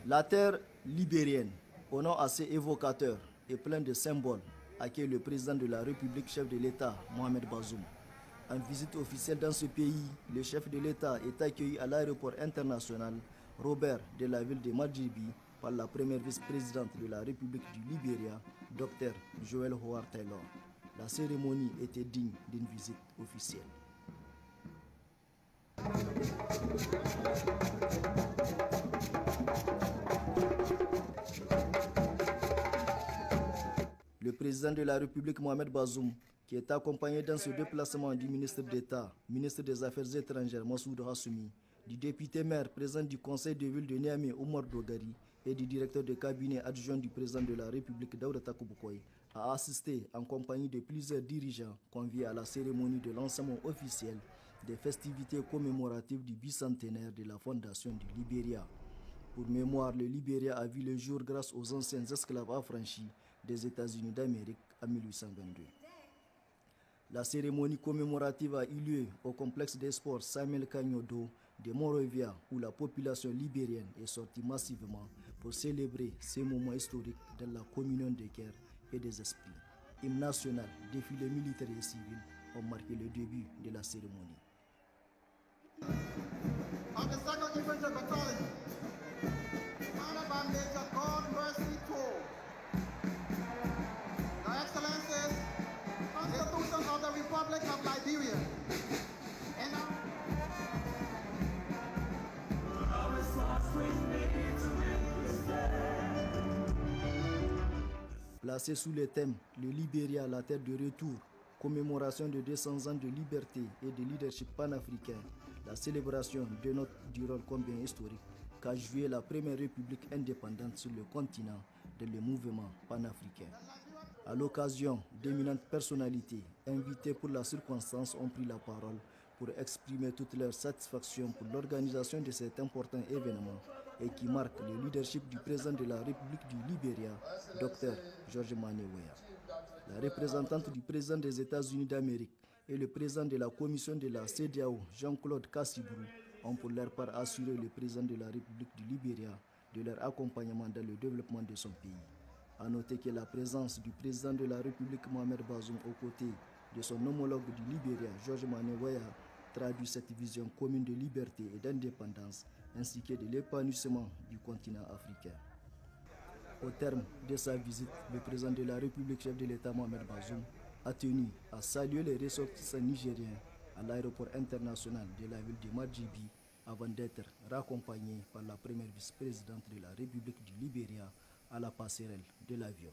La terre libérienne, au nom assez évocateur et plein de symboles, accueille le président de la République, chef de l'État, Mohamed Bazoum. En visite officielle dans ce pays, le chef de l'État est accueilli à l'aéroport international Robert de la ville de Madjibi par la première vice-présidente de la République du Libéria, Dr Joel Howard Taylor. La cérémonie était digne d'une visite officielle. Le président de la République, Mohamed Bazoum, qui est accompagné dans ce déplacement du ministre d'État, ministre des Affaires étrangères, Massoud Hassoumi, du député maire président du conseil de ville de Niamey, Oumar Dogari, et du directeur de cabinet adjoint du président de la République, Daouda Takoubokoy, a assisté en compagnie de plusieurs dirigeants conviés à la cérémonie de lancement officiel des festivités commémoratives du bicentenaire de la fondation du Libéria. Pour mémoire, le Libéria a vu le jour grâce aux anciens esclaves affranchis des États-Unis d'Amérique en 1822. La cérémonie commémorative a eu lieu au complexe des sports Samuel Kagnodo de Monrovia, où la population libérienne est sortie massivement pour célébrer ces moments historiques dans la communion des cœurs et des esprits. Hymne national, défilé militaire et civil ont marqué le début de la cérémonie. Of the Republic of Liberia. Placé sous le thème « Le Libéria, la terre de retour », commémoration de 200 ans de liberté et de leadership panafricain, la célébration dénote du rôle combien historique qu'a joué la première république indépendante sur le continent dans le mouvement panafricain. À l'occasion, d'éminentes personnalités invitées pour la circonstance ont pris la parole pour exprimer toute leur satisfaction pour l'organisation de cet important événement et qui marque le leadership du président de la République du Libéria, Dr George Manneh Weah. La représentante du président des États-Unis d'Amérique et le président de la commission de la CEDEAO, Jean-Claude Kassibrou, ont pour leur part assuré le président de la République du Libéria de leur accompagnement dans le développement de son pays. A noter que la présence du président de la République Mohamed Bazoum aux côtés de son homologue du Libéria, George Manneh Weah, traduit cette vision commune de liberté et d'indépendance ainsi que de l'épanouissement du continent africain. Au terme de sa visite, le président de la République, chef de l'État Mohamed Bazoum, a tenu à saluer les ressortissants nigériens à l'aéroport international de la ville de Madjibi avant d'être raccompagné par la première vice-présidente de la République du Libéria à la passerelle de l'avion.